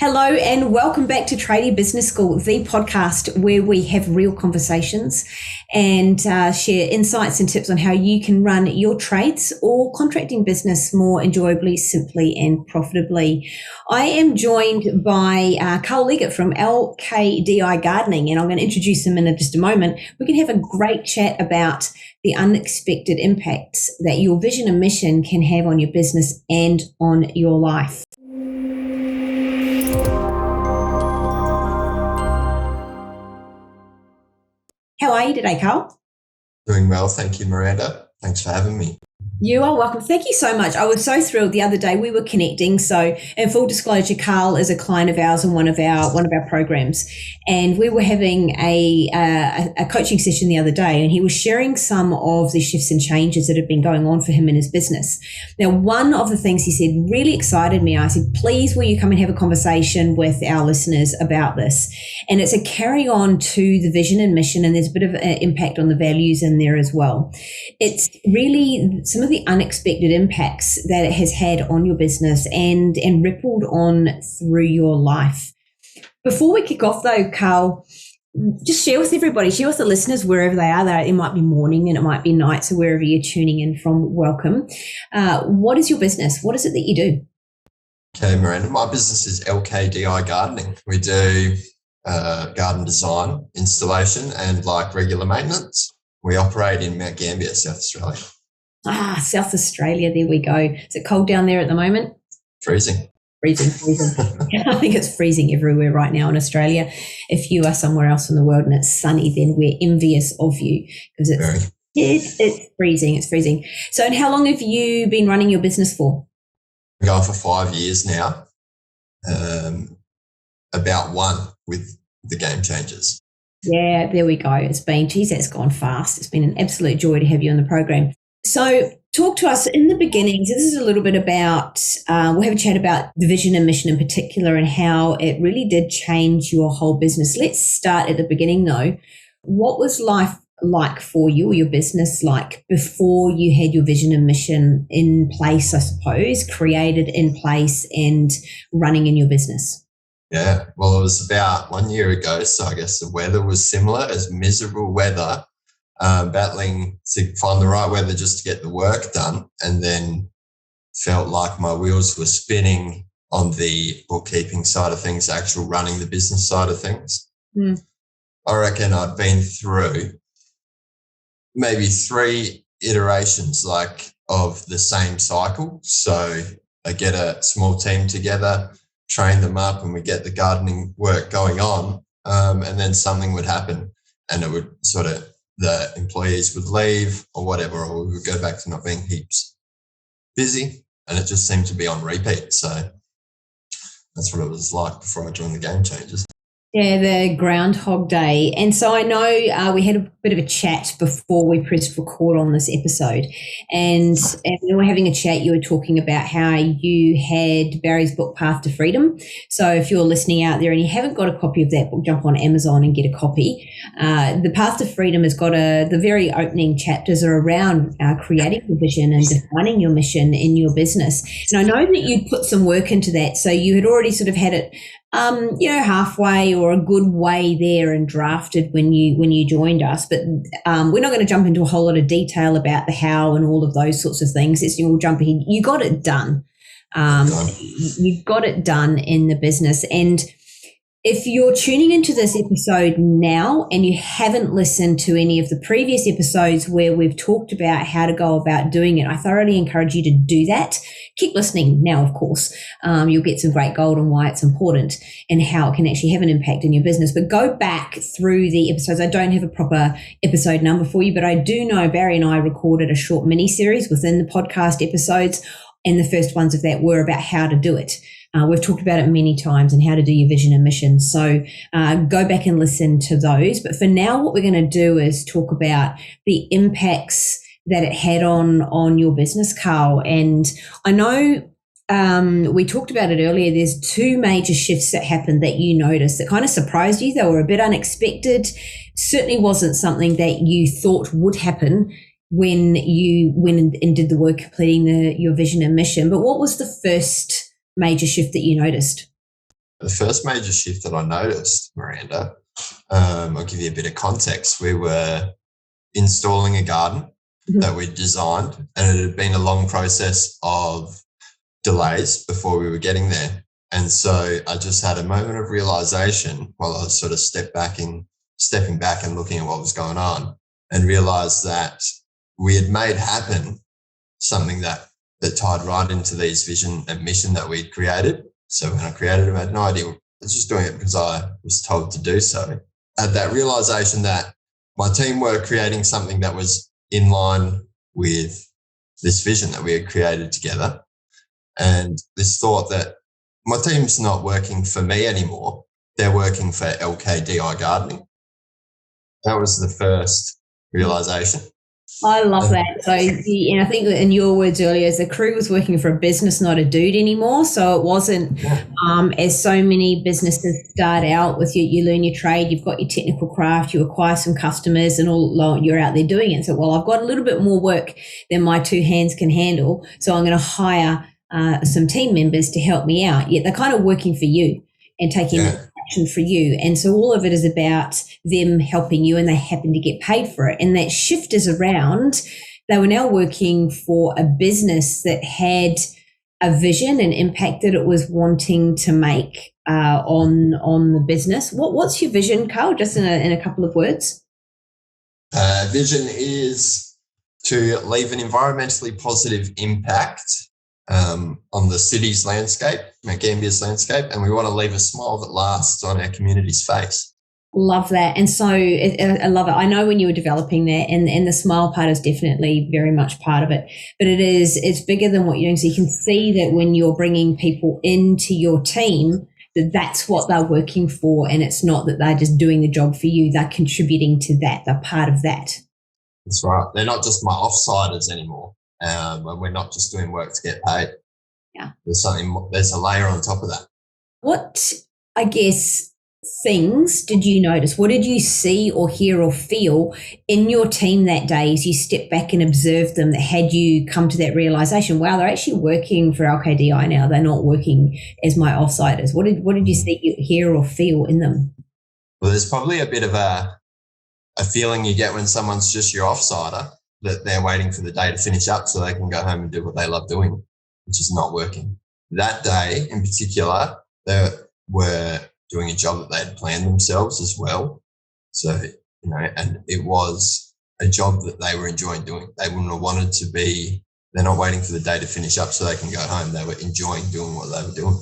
Hello and welcome back to Tradie Business School, the podcast where we have real conversations and share insights and tips on how you can run your trades or contracting business more enjoyably, simply and profitably. I am joined by Karl Leggett from LKDI Gardening, and I'm going to introduce him in just a moment. We can have a great chat about the unexpected impacts that your vision and mission can have on your business and on your life. How are you today, Karl? Doing well, thank you, Miranda. Thanks for having me. You are welcome. Thank you so much. I was so thrilled the other day we were connecting. So, in full disclosure, Karl is a client of ours in one of our programs, and we were having a coaching session the other day, and he was sharing some of the shifts and changes that have been going on for him in his business. Now, one of the things he said really excited me. I said, "Please, will you come and have a conversation with our listeners about this?" And it's a carry on to the vision and mission, and there's a bit of an impact on the values in there as well. It's really some of the unexpected impacts that it has had on your business and rippled on through your life. Before we kick off though, Karl, just share with everybody, share with the listeners wherever they are. It might be morning and it might be night, so wherever you're tuning in from, welcome. What is your business? What is it that you do? Okay, Miranda, my business is LKDI Gardening. We do garden design, installation and like regular maintenance. We operate in Mount Gambier, South Australia. South Australia, there we go. Is it cold down there at the moment? Freezing. Freezing. I think it's freezing everywhere right now in Australia. If you are somewhere else in the world and it's sunny, then we're envious of you because it's freezing. It's freezing. So, and how long have you been running your business for? I'm going for 5 years now. About one with the game changers. Yeah, there we go. That's gone fast. It's been an absolute joy to have you on the program. So talk to us in the beginning. So this is a little bit about, we'll have a chat about the vision and mission in particular and how it really did change your whole business. Let's start at the beginning though. What was life like for you or your business like before you had your vision and mission in place, I suppose, created in place and running in your business? Yeah, well, it was about 1 year ago. So I guess the weather was similar as miserable weather. Battling to find the right weather just to get the work done, and then felt like my wheels were spinning on the bookkeeping side of things, actual running the business side of things. I reckon I'd been through maybe 3 iterations of the same cycle. So I get a small team together, train them up, and we get the gardening work going on, and then something would happen and it would the employees would leave or whatever, or we would go back to not being heaps busy, and it just seemed to be on repeat. So that's what it was like before I joined the Game Changers. Yeah, the Groundhog Day. And so I know we had a bit of a chat before we pressed record on this episode. And when we were having a chat, you were talking about how you had Barry's book, Path to Freedom. So if you're listening out there and you haven't got a copy of that book, jump on Amazon and get a copy. The Path to Freedom has got the very opening chapters are around creating your vision and defining your mission in your business. And I know that you'd put some work into that. So you had already sort of had it halfway or a good way there and drafted when you joined us. But we're not going to jump into a whole lot of detail about the how and all of those sorts of things. We'll jump ahead. You got it done. You've got it done in the business. And if you're tuning into this episode now and you haven't listened to any of the previous episodes where we've talked about how to go about doing it, I thoroughly encourage you to do that. Keep listening now, of course. You'll get some great gold on why it's important and how it can actually have an impact in your business. But go back through the episodes. I don't have a proper episode number for you, but I do know Barry and I recorded a short mini series within the podcast episodes, and the first ones of that were about how to do it. We've talked about it many times and how to do your vision and mission. So go back and listen to those. But for now, what we're going to do is talk about the impacts that it had on your business, Karl. And I know we talked about it earlier. There's 2 major shifts that happened that you noticed that kind of surprised you. They were a bit unexpected. Certainly wasn't something that you thought would happen when you went and did the work completing your vision and mission. But what was the first major shift that you noticed? the first major shift that I noticed, Miranda, I'll give you a bit of context. We were installing a garden that we designed, and it had been a long process of delays before we were getting there. And so I just had a moment of realization while I was sort of stepping back and looking at what was going on, and realized that we had made happen something that tied right into these vision and mission that we'd created. So when I created it, I had no idea. I was just doing it because I was told to do so. I had that realization that my team were creating something that was in line with this vision that we had created together. And this thought that my team's not working for me anymore. They're working for LKDI Gardening. That was the first realization. I love that. So, and I think in your words earlier, as the crew was working for a business, not a dude anymore. So it wasn't as so many businesses start out with you learn your trade, you've got your technical craft, you acquire some customers, and all you're out there doing it. So, well, I've got a little bit more work than my two hands can handle, so I'm going to hire some team members to help me out. Yet they're kind of working for you and taking action for you. And so all of it is about them helping you, and they happen to get paid for it. And that shift is around, they were now working for a business that had a vision and impact that it was wanting to make on the business. What's your vision, Karl, just in a couple of words? Vision is to leave an environmentally positive impact on the city's landscape, Gambia's landscape, and we want to leave a smile that lasts on our community's face. Love that. And so I love it. I know when you were developing that, and the smile part is definitely very much part of it, but it's bigger than what you're doing. So you can see that when you're bringing people into your team, that's what they're working for, and it's not that they're just doing the job for you. They're contributing to that. They're part of that. That's right. They're not just my offsiders anymore. And we're not just doing work to get paid. Yeah. There's a layer on top of that. What, I guess, things did you notice? What did you see or hear or feel in your team that day as you stepped back and observed them, that had you come to that realization, wow, they're actually working for LKDI now. They're not working as my offsiders. What did you see, hear or feel in them? Well, there's probably a bit of a feeling you get when someone's just your offsider, that they're waiting for the day to finish up so they can go home and do what they love doing, which is not working. That day in particular, they were doing a job that they had planned themselves as well. So, and it was a job that they were enjoying doing. They wouldn't have wanted to be, they're not waiting for the day to finish up so they can go home. They were enjoying doing what they were doing.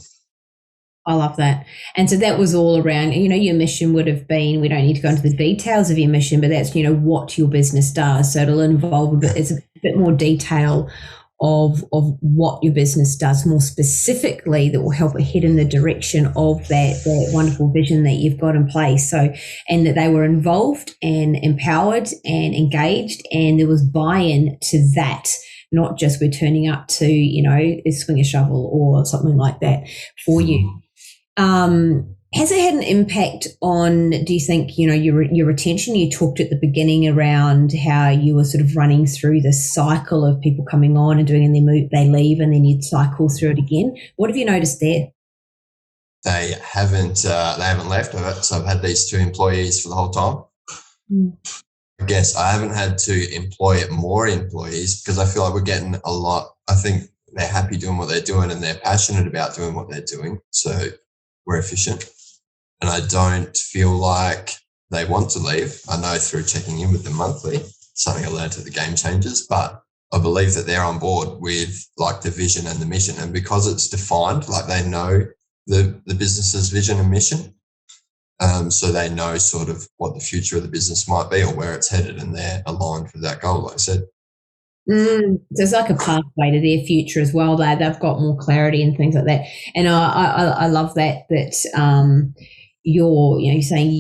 I love that. And so that was all around, your mission would have been, we don't need to go into the details of your mission, but that's, what your business does. So it'll involve it's a bit more detail of what your business does more specifically, that will help it head in the direction of that wonderful vision that you've got in place. So, and that they were involved and empowered and engaged, and there was buy-in to that. Not just we're turning up to, swing a shovel or something like that for you. Has it had an impact on, do you think, your retention? You talked at the beginning around how you were sort of running through this cycle of people coming on and doing, and they leave, and then you'd cycle through it again. What have you noticed there? They haven't left. So I've had these 2 employees for the whole time. I guess I haven't had to employ more employees because I feel like we're getting a lot. I think they're happy doing what they're doing, and they're passionate about doing what they're doing. So we're efficient. And I don't feel like they want to leave. I know through checking in with them monthly, something I learned at the Game Changers, but I believe that they're on board with like the vision and the mission. And because it's defined, like they know the business's vision and mission. So they know sort of what the future of the business might be or where it's headed, and they're aligned with that goal, like I said. So it's like a pathway to their future as well. They've got more clarity and things like that. And I love that you're saying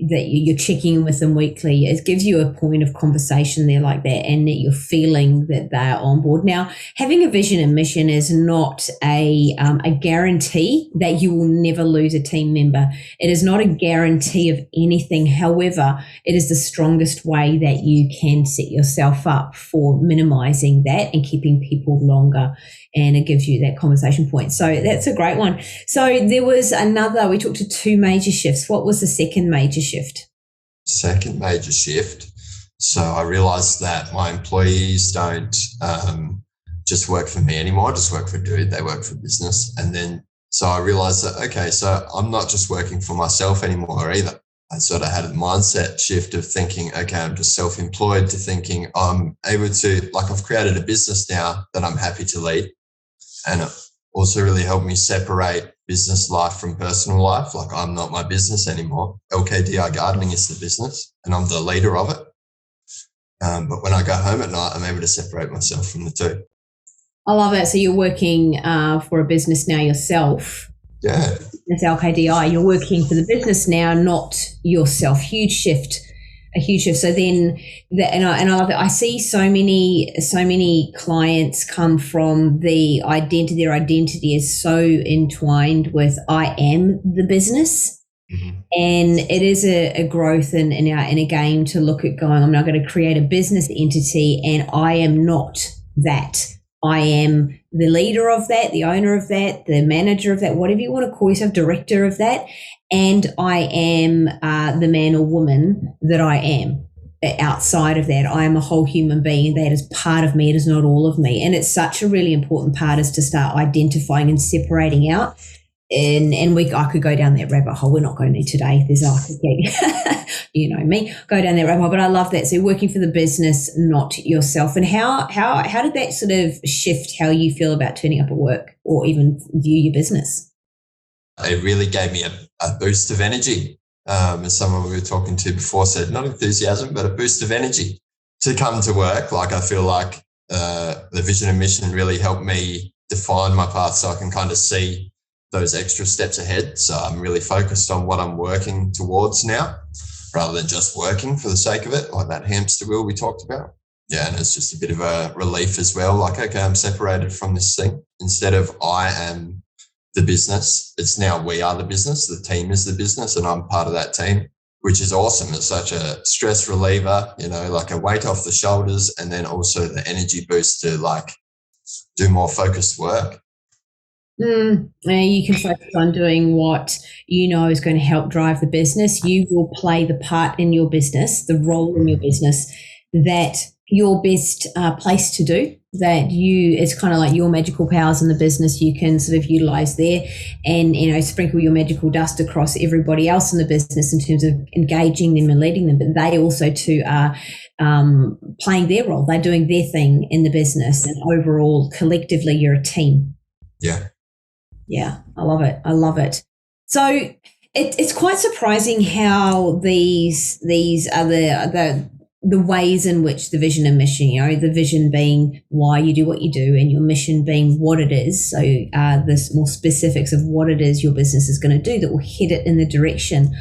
you're checking in with them weekly. It gives you a point of conversation there like that, and that you're feeling that they're on board. Now, having a vision and mission is not a guarantee that you will never lose a team member. It is not a guarantee of anything. However, it is the strongest way that you can set yourself up for minimizing that and keeping people longer. And it gives you that conversation point. So that's a great one. So there was another, we talked to 2 major shifts. What was the second major shift? Second major shift. So I realized that my employees don't just work for me anymore, just work for Dude, they work for business. And then, so I realized that, okay, so I'm not just working for myself anymore either. I sort of had a mindset shift of thinking, okay, I'm just self-employed, to thinking I'm able to, like, I've created a business now that I'm happy to lead. And it also really helped me separate business life from personal life. Like, I'm not my business anymore. LKDI Gardening is the business and I'm the leader of it. But when I go home at night, I'm able to separate myself from the two. I love that. So you're working for a business now yourself. Yeah. It's LKDI. You're working for the business now, not yourself. Huge shift. A huge shift. So then, and I love it. I see so many clients come from the identity. Their identity is so entwined with I am the business, and it is a growth in a game to look at going, I'm now going to create a business entity, and I am not that. I am the leader of that, the owner of that, the manager of that, whatever you want to call yourself, director of that. And I am the man or woman that I am. Outside of that, I am a whole human being, and that is part of me. It is not all of me. And it's such a really important part, is to start identifying and separating out. And I could go down that rabbit hole. We're not going to today. You know me, go down that rabbit hole. But I love that. So you're working for the business, not yourself. And how did that sort of shift how you feel about turning up at work, or even view your business? It really gave me a boost of energy. As someone we were talking to before said, not enthusiasm, but a boost of energy to come to work. Like, I feel like the vision and mission really helped me define my path, so I can kind of see those extra steps ahead. So I'm really focused on what I'm working towards now, rather than just working for the sake of it, like that hamster wheel we talked about. Yeah, and it's just a bit of a relief as well. Like, okay, I'm separated from this thing. Instead of I am the business, it's now we are the business. The team is the business, and I'm part of that team, which is awesome. It's such a stress reliever, like a weight off the shoulders, and then also the energy boost to like do more focused work. You can focus on doing what you know is going to help drive the business. You will play the part in your business, the role in your business that you're best placed to do. It's kind of like your magical powers in the business you can sort of utilize there, and sprinkle your magical dust across everybody else in the business in terms of engaging them and leading them. But they also too are playing their role. They're doing their thing in the business, and overall, collectively, you're a team. Yeah, I love it. I love it. So it's quite surprising how these are the ways in which the vision and mission, the vision being why you do what you do, and your mission being what it is. So there's more specifics of what it is your business is going to do that will head it in the direction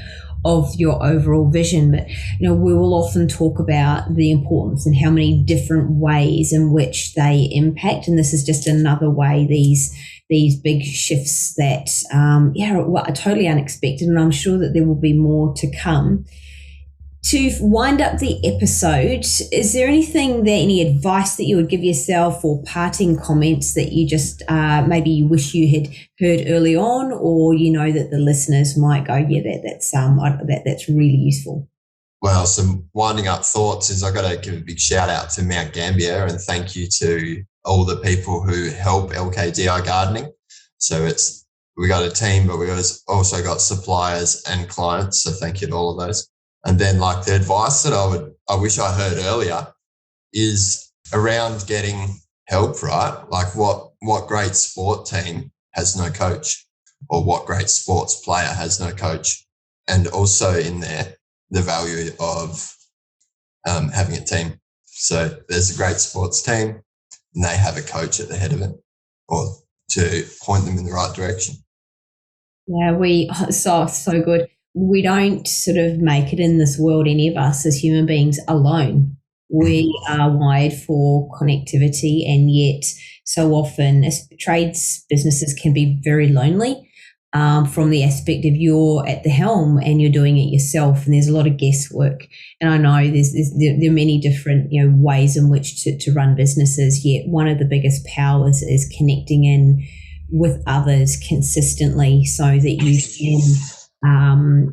of your overall vision. But we will often talk about the importance and how many different ways in which they impact, and this is just another way these big shifts that are totally unexpected, and I'm sure that there will be more to come. To wind up the episode, is there any advice that you would give yourself, or parting comments that you just maybe you wish you had heard early on, or that the listeners might go, that's really useful? Well, some winding up thoughts is I've got to give a big shout out to Mount Gambier, and thank you to all the people who help LKDI Gardening. So we got a team, but we also got suppliers and clients. So thank you to all of those. And then like the advice that I wish I heard earlier is around getting help, right? Like what great sport team has no coach, or what great sports player has no coach? And also in there, the value of having a team. So there's a great sports team, and they have a coach at the head of it, or to point them in the right direction. Yeah, so good. we don't sort of make it in this world, any of us as human beings, alone. We are wired for connectivity, and yet so often as trades businesses can be very lonely, from the aspect of you're at the helm and you're doing it yourself, and there's a lot of guesswork. And I know there are many different ways in which to run businesses, yet one of the biggest powers is connecting in with others consistently so that you can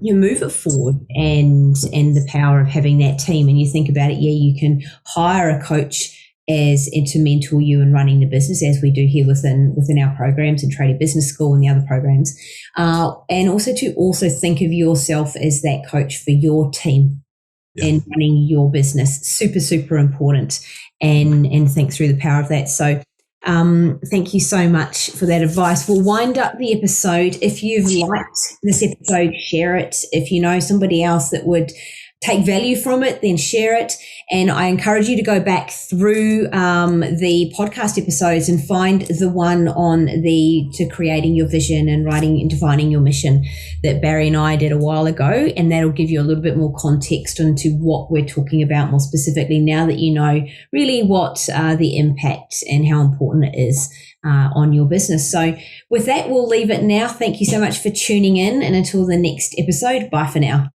you move it forward, and the power of having that team. And you think about it, you can hire a coach and to mentor you in running the business, as we do here within our programs and Tradie Business School and the other programs, and also to think of yourself as that coach for your team and running your business. Super important, and think through the power of that. So thank you so much for that advice. We'll wind up the episode. If you've liked this episode, share it. If you know somebody else that would take value from it, then share it. And I encourage you to go back through the podcast episodes and find the one on to creating your vision and writing and defining your mission that Barry and I did a while ago. And that'll give you a little bit more context into what we're talking about more specifically, now that you know really what the impact and how important it is on your business. So with that, we'll leave it now. Thank you so much for tuning in, and until the next episode, bye for now.